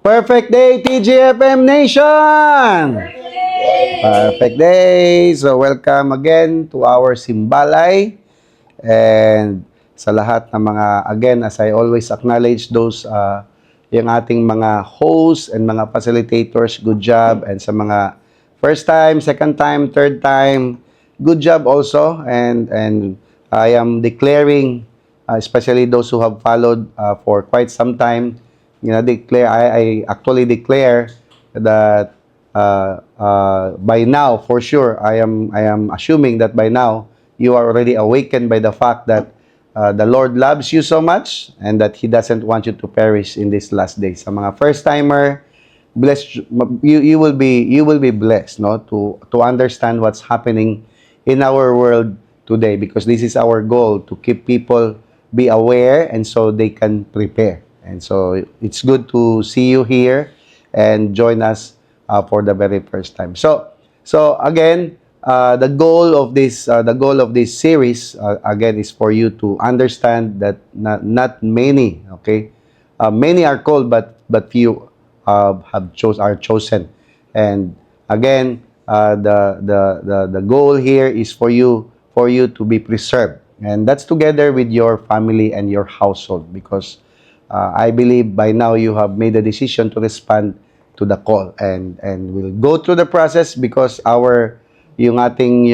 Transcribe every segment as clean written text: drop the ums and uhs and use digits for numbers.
Perfect day, TGFM Nation! Perfect day! So, welcome again to our Simbalay. And sa lahat ng mga, again, as I always acknowledge those, yung ating mga hosts and mga facilitators, good job. And sa mga first time, second time, third time, good job also. And I am declaring, especially those who have followed for quite some time, I actually declare that by now, for sure, I am assuming that by now you are already awakened by the fact that the Lord loves you so much and that He doesn't want you to perish in these last days. Sa mga first timer, blessed, you will be blessed, no, to understand what's happening in our world today, because this is our goal, to keep people be aware and so they can prepare. And so it's good to see you here and join us for the very first time. So again, the goal of this series again is for you to understand that not many, okay, many are called, but few are chosen. And again, the goal here is for you to be preserved, and that's together with your family and your household, because I believe by now you have made a decision to respond to the call, and we'll go through the process because yung ating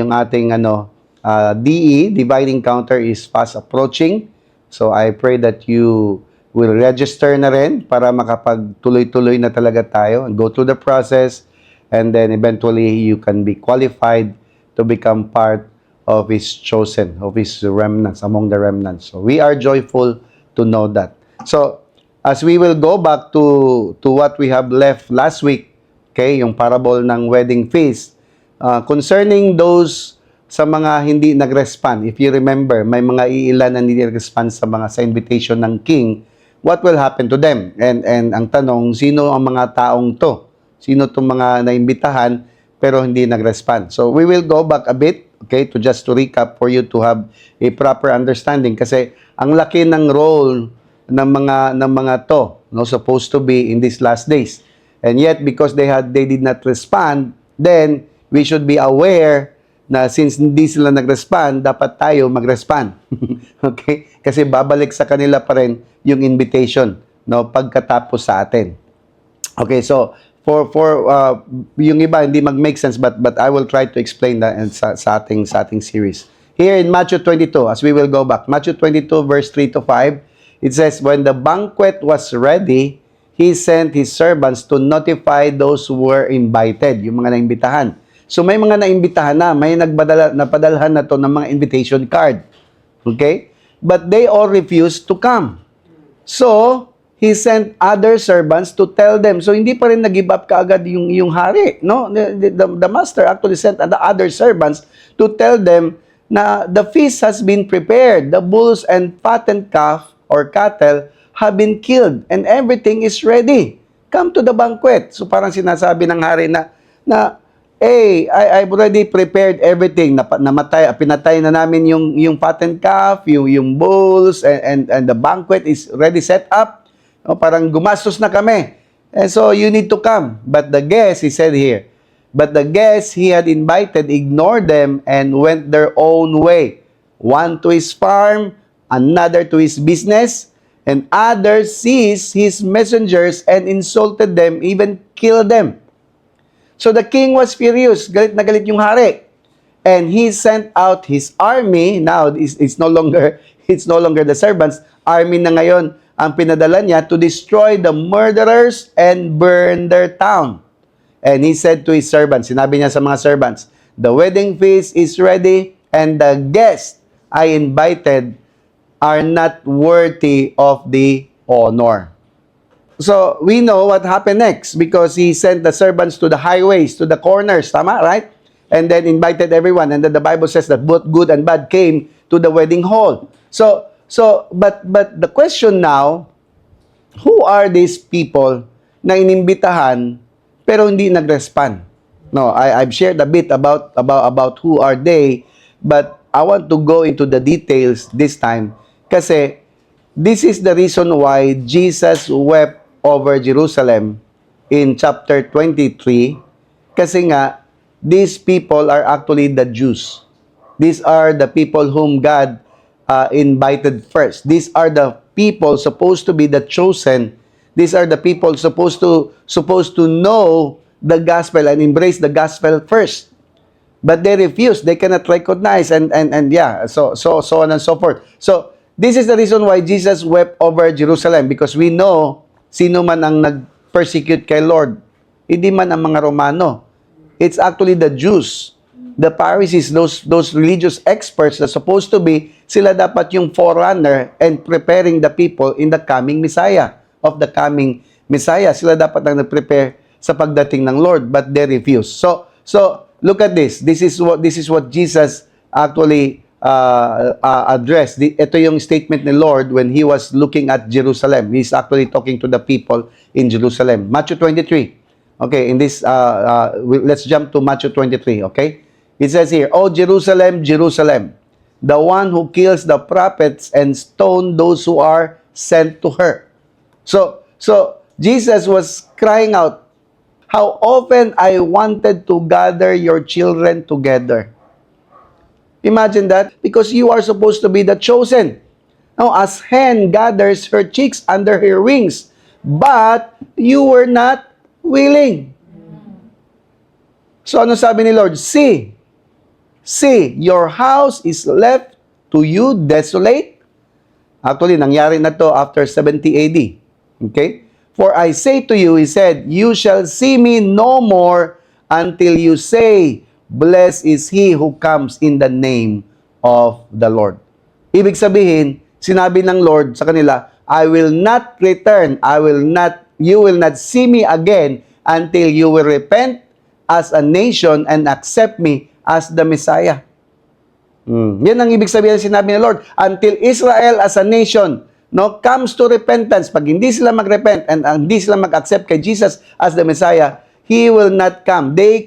Divine Encounter is fast approaching. So I pray that you will register na rin para makapagtuloy-tuloy na talaga tayo and go through the process, and then eventually you can be qualified to become part of His chosen, of His remnants, among the remnants. So we are joyful to know that. So, as we will go back to what we have left last week, okay, yung parable ng wedding feast, concerning those sa mga hindi nag-respond. If you remember, may mga iilan na hindi nag-respond sa invitation ng king. What will happen to them? And ang tanong, sino ang mga taong to? Sino tong mga naimbitahan pero hindi nag-respond? So, we will go back a bit, okay, to recap for you to have a proper understanding, kasi ang laki ng role ng mga to, no, supposed to be in these last days. And yet, because they did not respond, then we should be aware na since hindi sila nag-respond, dapat tayo mag-respond. Okay? Kasi babalik sa kanila pa rin yung invitation, no, pagkatapos sa atin. Okay, so for yung iba hindi mag-make sense, but I will try to explain that sa ating series. Here in Matthew 22, as we will go back, Matthew 22 verse 3 to 5, it says, when the banquet was ready, He sent His servants to notify those who were invited, yung mga naimbitahan. So may mga naimbitahan na, may napadalhan na to ng mga invitation card. Okay? But they all refused to come. So, He sent other servants to tell them. So hindi pa rin nag-give up kaagad yung hari, no? The master actually sent the other servants to tell them na the feast has been prepared. The bulls and fattened calf or cattle have been killed and everything is ready. Come to the banquet. So parang sinasabi ng hari na hey, I've already prepared everything. Pinatay na namin yung fattened calf, yung bulls, and the banquet is already set up. No, parang gumastos na kami. And so you need to come. But the guests, he said here, but the guests He had invited ignored them and went their own way. One to his farm, another to his business, and others seized His messengers and insulted them, even killed them. So the king was furious. Galit na galit yung hari. And he sent out his army. Now, it's no longer the servants. Army na ngayon ang pinadala niya to destroy the murderers and burn their town. And he said to his servants, sinabi niya sa mga servants, the wedding feast is ready and the guests I invited are not worthy of the honor. So, we know what happened next because He sent the servants to the highways, to the corners, tama, right? And then invited everyone. And then the Bible says that both good and bad came to the wedding hall. But the question now, who are these people na inimbitahan pero hindi nag-respond? No, I've shared a bit about who are they, but I want to go into the details this time kasi this is the reason why Jesus wept over Jerusalem in chapter 23 kasi nga, these people are actually the Jews. These are the people whom God invited first. These are the people supposed to be the chosen. These are the people supposed to know the gospel and embrace the gospel first. But they refuse. They cannot recognize and yeah, so on and so forth. So this is the reason why Jesus wept over Jerusalem, because we know sino man ang nag-persecute kay Lord. Hindi man ang mga Romano. It's actually the Jews, the Pharisees, those religious experts na supposed to be, sila dapat yung forerunner and preparing the people in the coming Messiah, of the coming Messiah. Sila dapat ang nag-prepare sa pagdating ng Lord, but they refuse. So look at this. This is what Jesus actually addressed. Ito yung statement ni Lord when He was looking at Jerusalem. He's actually talking to the people in Jerusalem. Matthew 23. Okay, in this, let's jump to Matthew 23, okay? It says here, "O Jerusalem, Jerusalem, the one who kills the prophets and stone those who are sent to her." So Jesus was crying out, "How often I wanted to gather your children together." Imagine that, because you are supposed to be the chosen. Now, as hen gathers her chicks under her wings, but you were not willing. So ano sabi ni Lord? See, your house is left to you desolate. Actually, nangyari na to after 70 AD. Okay? "For I say to you," He said, "you shall see me no more until you say, blessed is he who comes in the name of the Lord." Ibig sabihin, sinabi ng Lord sa kanila, "I will not return, you will not see me again until you will repent as a nation and accept me as the Messiah." Yan ang ibig sabihin sinabi ng Lord. Until Israel as a nation comes to repentance, pag hindi sila mag-repent and hindi sila mag-accept kay Jesus as the Messiah, He will not come. They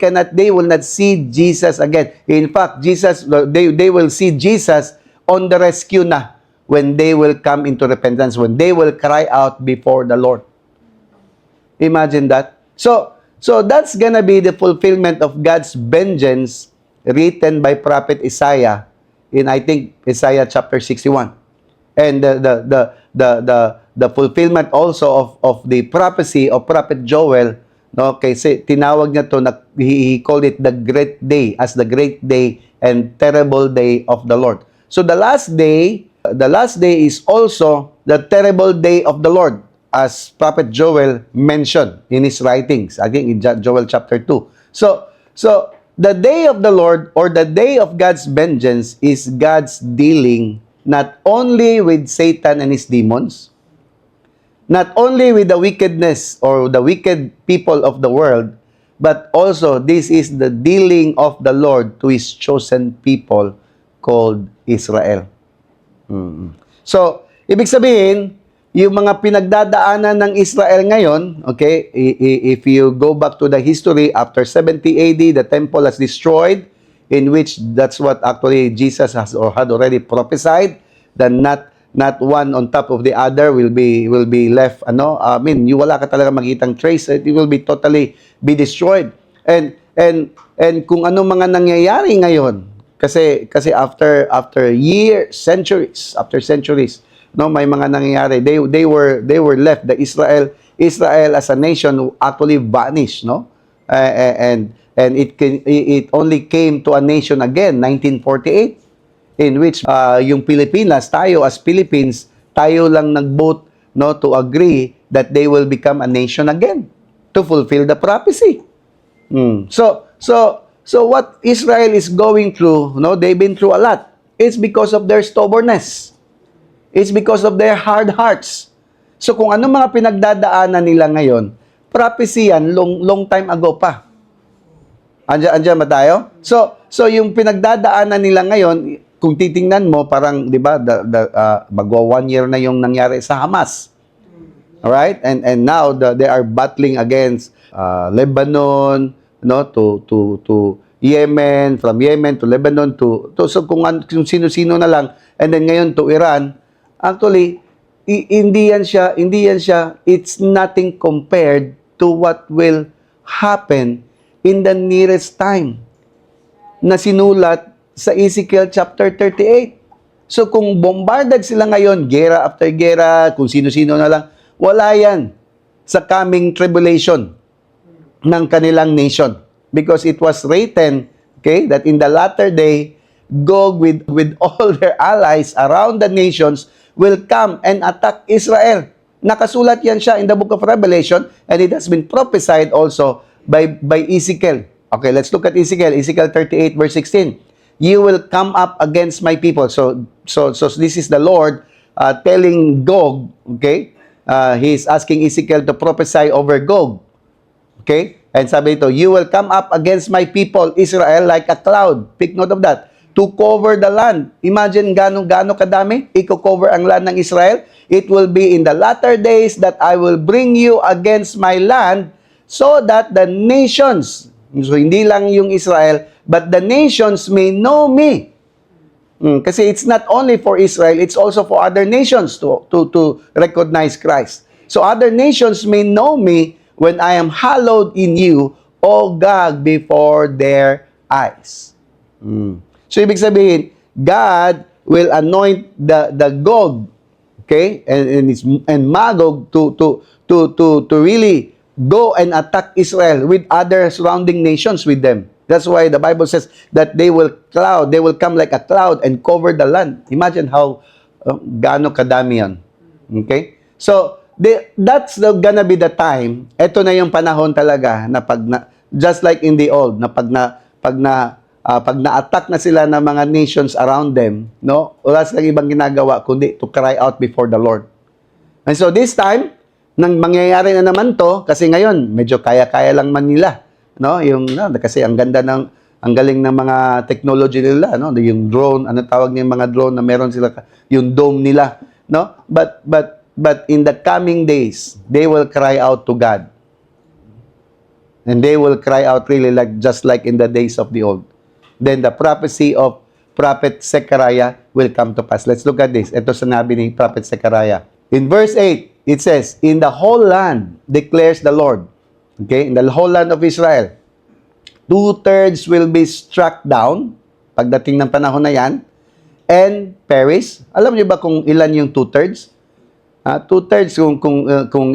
will not see Jesus again. In fact, they will see Jesus on the rescue na when they will come into repentance, when they will cry out before the Lord. Imagine that. So that's gonna be the fulfillment of God's vengeance written by prophet Isaiah in, I think, Isaiah chapter 61. And the fulfillment also of the prophecy of prophet Joel, kasi tinawag niya to, he called it the great day, as the great day and terrible day of the Lord. So the last day is also the terrible day of the Lord, as prophet Joel mentioned in his writings, I think in Joel chapter 2. So the day of the Lord, or the day of God's vengeance, is God's dealing not only with Satan and his demons, not only with the wickedness or the wicked people of the world, but also this is the dealing of the Lord to His chosen people called Israel. So, ibig sabihin, yung mga pinagdadaanan ng Israel ngayon, okay, if you go back to the history, after 70 AD, the temple has destroyed, in which that's what actually Jesus had already prophesied, that not one on top of the other will be left, wala ka talaga makitang trace, it will be totally be destroyed. And kung ano mga nangyayari ngayon, kasi after years, centuries, may mga nangyayari. They were left. The Israel as a nation actually vanished, and it only came to a nation again 1948, in which yung Pilipinas, tayo as Philippines, tayo lang nag-vote to agree that they will become a nation again to fulfill the prophecy. So what Israel is going through, they've been through a lot. It's because of their stubbornness. It's because of their hard hearts. So kung ano mga pinagdadaanan nila ngayon, prophecy yan long time ago pa. Andiyan ba tayo? So yung pinagdadaanan nila ngayon, kung titingnan mo, parang, di ba, magwa 1 year na yung nangyari sa Hamas. Alright? And now, they are battling against Lebanon, to Yemen, from Yemen to Lebanon, so kung sino-sino na lang, and then ngayon to Iran. Actually, hindi yan siya, it's nothing compared to what will happen in the nearest time na sinulat sa Ezekiel chapter 38. So kung bombarded sila ngayon, gera after gera, kung sino-sino na lang, wala yan sa coming tribulation ng kanilang nation. Because it was written, okay, that in the latter day, Gog with all their allies around the nations will come and attack Israel. Nakasulat yan siya in the book of Revelation, and it has been prophesied also by Ezekiel. Okay, let's look at Ezekiel. Ezekiel 38 verse 16. You will come up against my people. So this is the Lord telling Gog, okay? He is asking Ezekiel to prophesy over Gog. Okay? And sabi ito, you will come up against my people, Israel, like a cloud. Take note of that. To cover the land. Imagine gano'ng kadami i-cover ang land ng Israel. It will be in the latter days that I will bring you against my land so that the nations, so hindi lang yung Israel, but the nations may know me. Kasi it's not only for Israel, it's also for other nations to recognize Christ. So other nations may know me when I am hallowed in you, O Gog, before their eyes. So ibig sabihin, God will anoint the Gog, okay, and Magog to really go and attack Israel with other surrounding nations with them. That's why the Bible says that they will come like a cloud and cover the land. Imagine how gaano kadami yan. Okay? So, that's gonna be the time. Ito na yung panahon talaga na just like in the old, na pag na-attack na sila ng mga nations around them, no? Wala silang ibang ginagawa kundi to cry out before the Lord. And so this time, nang mangyayari na naman to, kasi ngayon, medyo kaya-kaya lang man nila. No, kasi ang galing ng mga technology nila, no, yung drone, ano tawag niya, yung mga drone na meron sila, yung dome nila, no, but in the coming days they will cry out to God, and they will cry out really just like in the days of the old. Then the prophecy of prophet Zechariah will come to pass. Let's look at this. Ito sinabi ni prophet Zechariah in verse 8. It says, in the whole land declares the Lord. Okay, in the whole land of Israel, 2/3 will be struck down pagdating ng panahon na yan and perish. Alam niyo ba kung ilan yung 2/3? 2/3 kung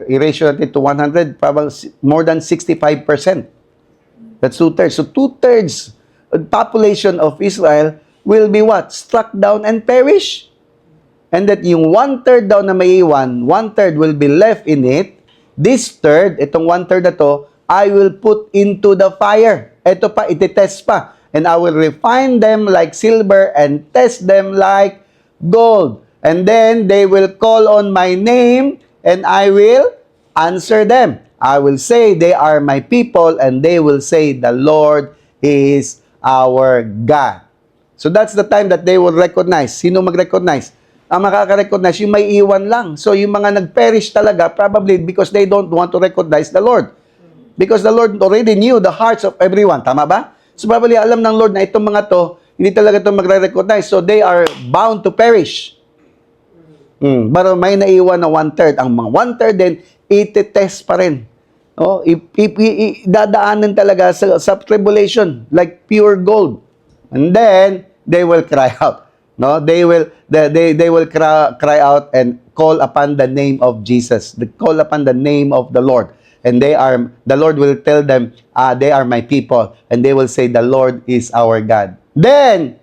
i-ratio natin to 100, probably more than 65%. That's 2/3. So 2/3 population of Israel will be what? Struck down and perish. And that yung 1/3 daw na maiiwan, 1/3 will be left in it. This third, itong 1/3 na to, I will put into the fire. Ito pa, ititest pa. And I will refine them like silver and test them like gold. And then they will call on my name and I will answer them. I will say they are my people and they will say the Lord is our God. So that's the time that they will recognize. Sino mag-recognize? Ang makaka-recognize, yung may iwan lang. So, yung mga nag-perish talaga, probably because they don't want to recognize the Lord. Because the Lord already knew the hearts of everyone. Tama ba? So, probably alam ng Lord na itong mga to, hindi talaga ito magre-recognize. So, they are bound to perish. Pero may naiwan na 1/3. Ang mga 1/3 din, iti-test pa rin. Oh, dadaanan talaga sa tribulation, like pure gold. And then, they will cry out. No, they will cry out and call upon the name of Jesus. They call upon the name of the Lord. And the Lord will tell them, they are my people. And they will say, the Lord is our God. Then,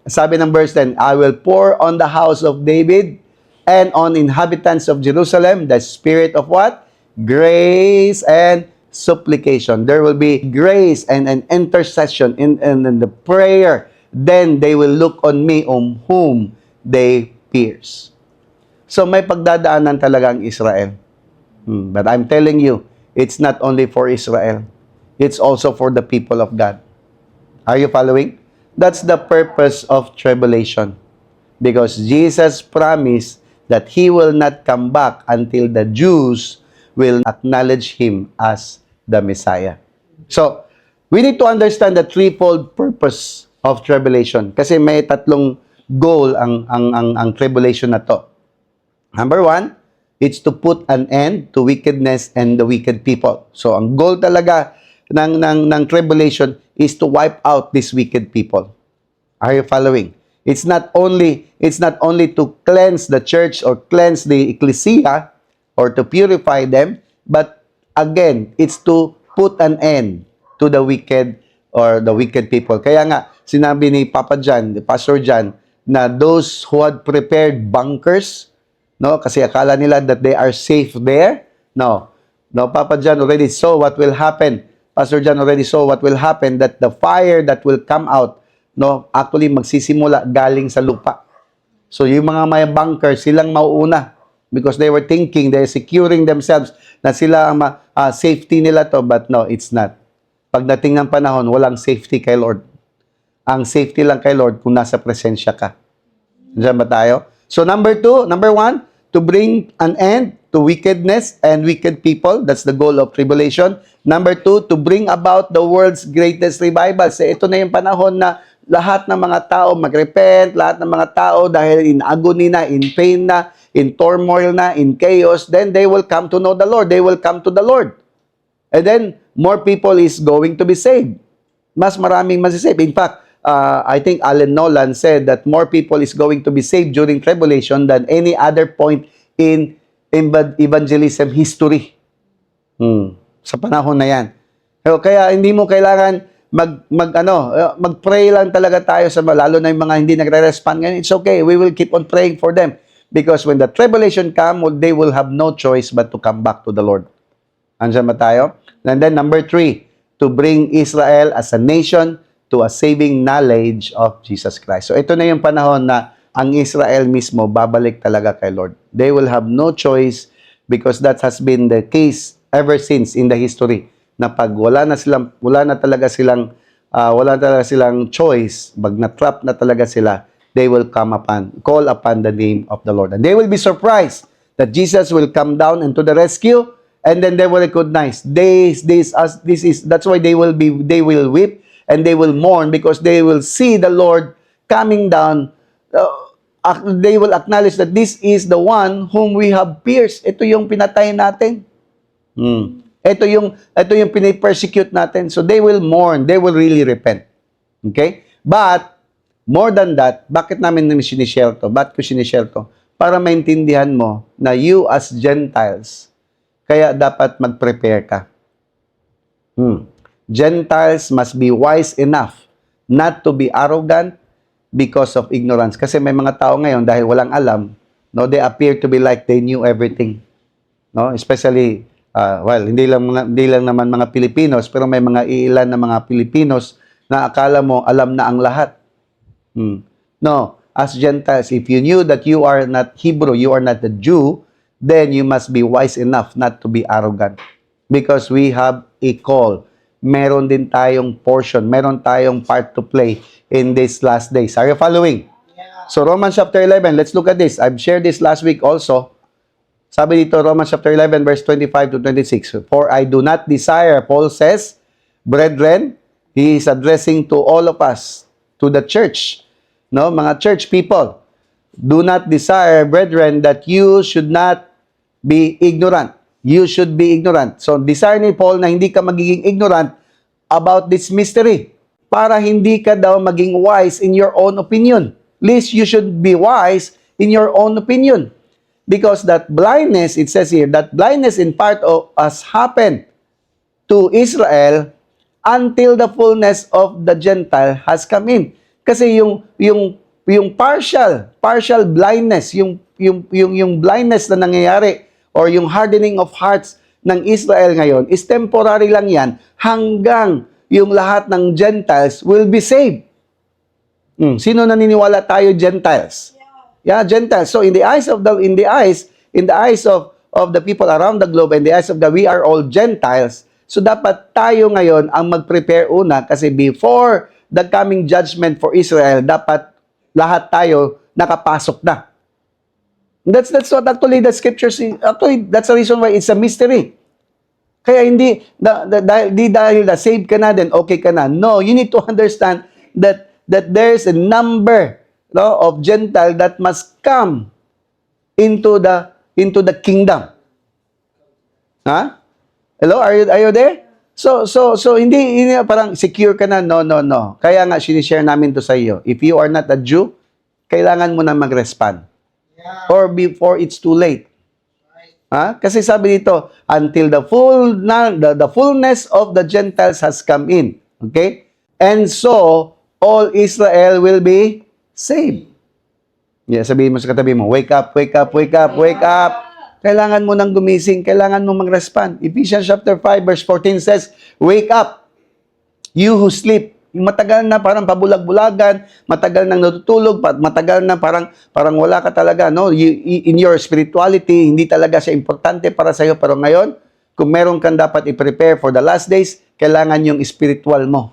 sabi ng verse 10, I will pour on the house of David and on inhabitants of Jerusalem the spirit of what? Grace and supplication. There will be grace and an intercession in the prayer. Then they will look on me on whom they pierce. So may pagdadaanan talaga ang Israel. But I'm telling you, it's not only for Israel. It's also for the people of God. Are you following? That's the purpose of tribulation. Because Jesus promised that He will not come back until the Jews will acknowledge Him as the Messiah. So, we need to understand the threefold purpose of tribulation. Kasi may tatlong goal ang tribulation na to. Number 1, It's to put an end to wickedness and the wicked people. So ang goal talaga ng tribulation is to wipe out these wicked people. Are you following? It's not only to cleanse the church or cleanse the ecclesia or to purify them, but again, it's to put an end to the wicked or the wicked people. Kaya nga, sinabi ni Papa John, the Pastor John, na those who had prepared bunkers, no, kasi akala nila that they are safe there. No, Papa John already saw what will happen. Pastor John already saw what will happen, that the fire that will come out, no, actually magsisimula galing sa lupa. So yung mga may bunker, silang mauuna because they were thinking, they're securing themselves na sila ang safety nila to, but no, it's not. Pagdating ng panahon, walang safety kay Lord. Ang safety lang kay Lord kung nasa presensya ka. Diyan ba tayo? So number one, to bring an end to wickedness and wicked people. That's the goal of tribulation. Number two, to bring about the world's greatest revival. So ito na yung panahon na lahat ng mga tao mag-repent, lahat ng mga tao dahil in agony na, in pain na, in turmoil na, in chaos, then they will come to know the Lord. They will come to the Lord. And then, more people is going to be saved. Mas maraming masisave. In fact, I think Alan Nolan said that more people is going to be saved during tribulation than any other point in evangelism history. Sa panahon na yan. Kaya hindi mo kailangan mag-pray lang talaga tayo sa lalo na yung mga hindi nagre-respond ngayon. It's okay. We will keep on praying for them. Because when the tribulation come, they will have no choice but to come back to the Lord. Andiyan ba tayo? And then number 3, to bring Israel as a nation to a saving knowledge of Jesus Christ. So ito na yung panahon na ang Israel mismo babalik talaga kay Lord. They will have no choice because that has been the case ever since in the history. Na pag wala na talaga silang choice, pag na-trap na talaga sila, they will call upon the name of the Lord. And they will be surprised that Jesus will come down into the rescue, and then they will recognize that's why they will weep and they will mourn because they will see the Lord coming down. They will acknowledge that this is the one whom we have pierced. Ito yung pinatay natin. Ito yung pinipersecute natin. So they will mourn. They will really repent. Okay? But, more than that, bakit namin sinishare to? Bakit ko sinishare to? Para maintindihan mo na you as Gentiles, kaya dapat mag-prepare ka. Gentiles must be wise enough not to be arrogant because of ignorance. Kasi may mga tao ngayon, dahil walang alam, no, they appear to be like they knew everything. No? Especially, hindi lang naman mga Pilipinos, pero may mga iilan na mga Pilipinos na akala mo alam na ang lahat. No, as Gentiles, if you knew that you are not Hebrew, you are not a Jew, then you must be wise enough not to be arrogant. Because we have a call. Meron din tayong portion, meron tayong part to play in these last days. Are you following? Yeah. So Romans chapter 11, let's look at this. I've shared this last week also. Sabi dito, Romans chapter 11, verse 25 to 26. For I do not desire, Paul says, brethren, he is addressing to all of us, to the church, no, mga church people. Do not desire, brethren, that you should not be ignorant. You should be ignorant. So, desire ni Paul na hindi ka magiging ignorant about this mystery. Para hindi ka daw maging wise in your own opinion. At least you should be wise in your own opinion. Because that blindness, it says here, that blindness in part of us happened to Israel until the fullness of the Gentile has come in. Kasi yung partial blindness, yung blindness na nangyayari or yung hardening of hearts ng Israel ngayon is temporary lang yan hanggang yung lahat ng Gentiles will be saved. Sino naniniwala tayo Gentiles? Yeah, Gentiles. So in the eyes of the people around the globe, in the eyes of God, we are all Gentiles. So dapat tayo ngayon ang mag-prepare una kasi before the coming judgment for Israel, dapat lahat tayo nakapasok na. That's what actually the scriptures, actually that's the reason why it's a mystery. Kaya hindi dahil na saved ka na then okay ka na. No, you need to understand that there's a number, no, of Gentile that must come into the into the kingdom. Ha? Hello? Are you there? So hindi parang secure ka na. No, no, no. Kaya nga, sinishare namin to sa iyo. If you are not a Jew, kailangan mo na mag-respond. Or before it's too late. Ha? Kasi sabi dito, until the fullness of the Gentiles has come in. Okay? And so, all Israel will be saved. Yeah, sabihin mo sa katabi mo, wake up, wake up, wake up, wake up. Kailangan mo nang gumising, kailangan mo mag-respond. Ephesians chapter 5 verse 14 says, wake up, you who sleep. Yung matagal na parang pabulag-bulagan, matagal nang natutulog, matagal na parang wala ka talaga, no? In your spirituality, hindi talaga siya importante para sa iyo. Pero ngayon, kung meron kang dapat i-prepare for the last days, kailangan yung spiritual mo.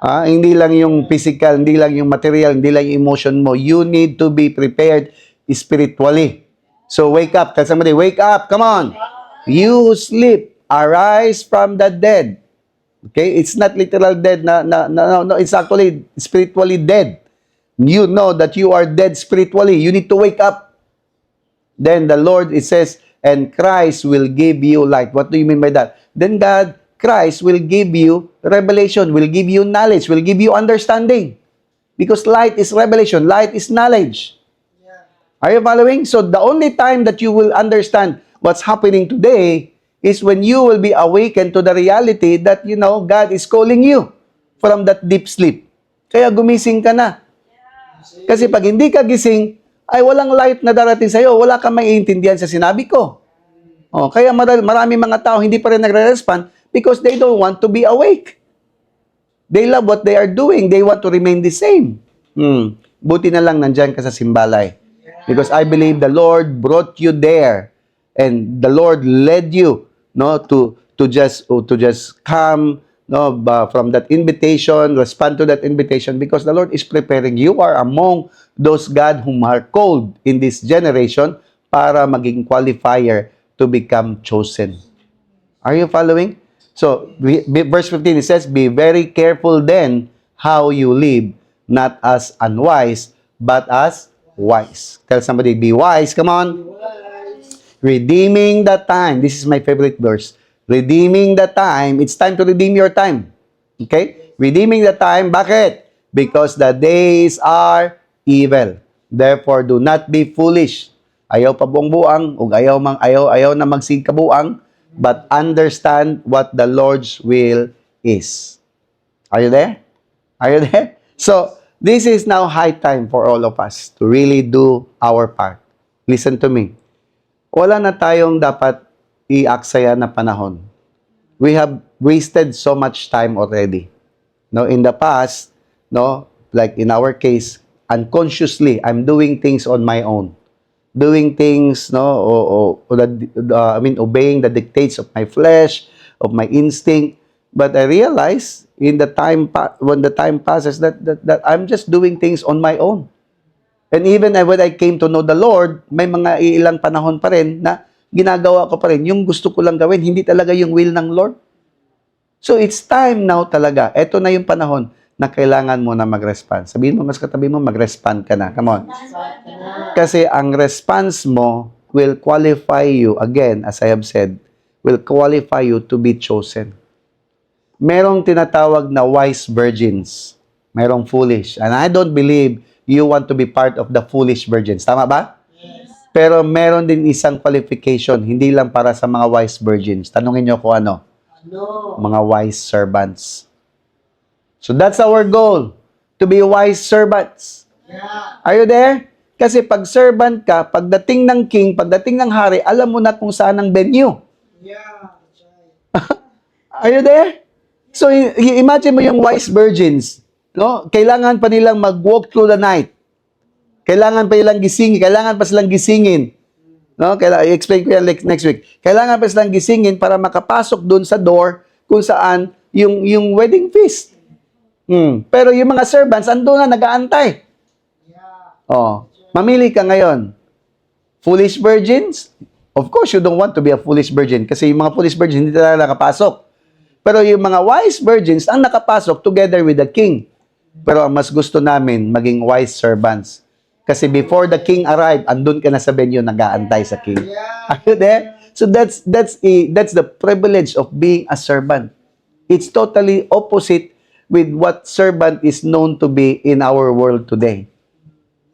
Hindi lang yung physical, hindi lang yung material, hindi lang yung emotion mo. You need to be prepared spiritually. So wake up. Tell somebody, wake up. Come on. You who sleep, arise from the dead. Okay? It's not literal dead. No, it's actually spiritually dead. You know that you are dead spiritually. You need to wake up. Then the Lord, it says, and Christ will give you light. What do you mean by that? Then Christ will give you revelation, will give you knowledge, will give you understanding. Because light is revelation, light is knowledge. Are you following? So the only time that you will understand what's happening today is when you will be awakened to the reality that, God is calling you from that deep sleep. Kaya gumising ka na. Kasi pag hindi ka gising, ay walang light na darating sa'yo, wala kang maiintindihan sa sinabi ko. Kaya marami mga tao hindi pa rin nagre-respond because they don't want to be awake. They love what they are doing. They want to remain the same. Buti na lang nandyan ka sa Simbalay. Because I believe the Lord brought you there and the Lord led you to just come from that invitation, respond to that invitation because the Lord is preparing you are among those God whom are called in this generation para maging qualifier to become chosen. Are you following? So, verse 15 it says, be very careful then how you live, not as unwise, but as wise. Tell somebody, be wise. Come on. Redeeming the time. This is my favorite verse. Redeeming the time. It's time to redeem your time. Okay? Redeeming the time. Bakit? Because the days are evil. Therefore, do not be foolish. Ayaw pa buang-buang, o ayaw na magsingkabuang, but understand what the Lord's will is. Are you there? Are you there? So, this is now high time for all of us to really do our part. Listen to me. Wala na tayong dapat i-aksaya na panahon. We have wasted so much time already. In the past, like in our case, unconsciously, I'm doing things on my own. Doing things, obeying the dictates of my flesh, of my instinct. But I realize when the time passes that I'm just doing things on my own. And even when I came to know the Lord, may mga ilang panahon pa rin na ginagawa ko pa rin yung gusto ko lang gawin, hindi talaga yung will ng Lord. So it's time now talaga. Ito na yung panahon na kailangan mo na mag-respond. Sabihin mo, mas katabi mo, mag-respond ka na. Come on. Kasi ang response mo will qualify you, again, as I have said, will qualify you to be chosen. Merong tinatawag na wise virgins. Merong foolish. And I don't believe you want to be part of the foolish virgins. Tama ba? Yes. Pero meron din isang qualification, hindi lang para sa mga wise virgins. Tanungin nyo kung ano? Mga wise servants. So that's our goal, to be wise servants. Yeah. Are you there? Kasi pag servant ka, pagdating ng king, pagdating ng hari, alam mo na kung saan ang venue. Yeah. Are you there? So imagine mo yung wise virgins. Kailangan pa nilang mag-walk through the night. Kailangan pa nilang gisingin. Kailangan pa silang gisingin. I-explain ko yan next week. Kailangan pa silang gisingin para makapasok doon sa door kung saan yung wedding feast. Pero yung mga servants, ando na, nag-aantay. Mamili ka ngayon. Foolish virgins? Of course, you don't want to be a foolish virgin kasi yung mga foolish virgins hindi talaga nakapasok. Pero yung mga wise virgins ang nakapasok together with the king. Pero ang mas gusto namin, maging wise servants. Kasi before the king arrived, andun ka na sa venue, nag-aantay sa king. Are you there? So that's the privilege of being a servant. It's totally opposite with what servant is known to be in our world today.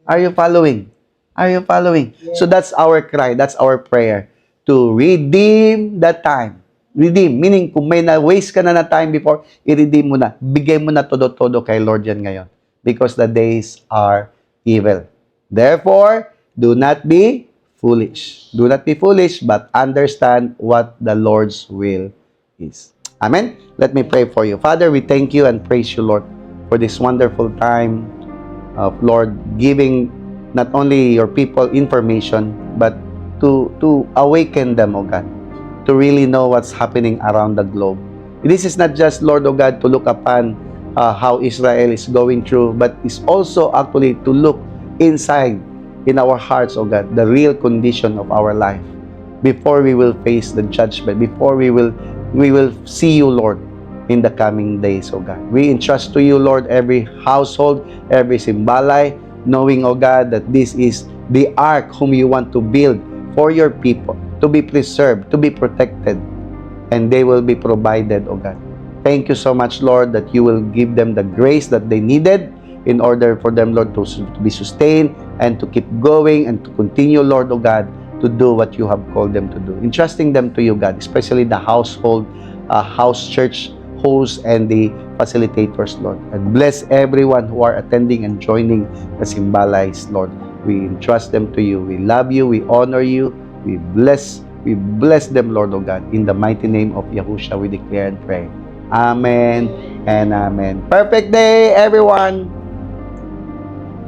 Are you following? Are you following? So that's our cry, that's our prayer to redeem that time. Redeem, meaning kung may na-waste ka na time before, i-redeem mo na. Bigay mo na todo-todo kay Lord yan ngayon. Because the days are evil. Therefore, do not be foolish. Do not be foolish, but understand what the Lord's will is. Amen? Let me pray for you. Father, we thank you and praise you, Lord, for this wonderful time of, Lord, giving not only your people information, but to awaken them, O God, to really know what's happening around the globe. This is not just, Lord, O God, to look upon how Israel is going through, but it's also actually to look inside in our hearts, O God, the real condition of our life before we will face the judgment, before we will see you, Lord, in the coming days, O God. We entrust to you, Lord, every household, every simbalay, knowing, O God, that this is the ark whom you want to build for your people, to be preserved, to be protected, and they will be provided, O God. Thank you so much, Lord, that you will give them the grace that they needed in order for them, Lord, to be sustained and to keep going and to continue, Lord, O God, to do what you have called them to do. Entrusting them to you, God, especially the household, house church hosts and the facilitators, Lord. And bless everyone who are attending and joining the Simbalays, Lord. We entrust them to you. We love you. We honor you. We bless them, Lord, O God. In the mighty name of Yahushua, we declare and pray. Amen and amen. Perfect day, everyone.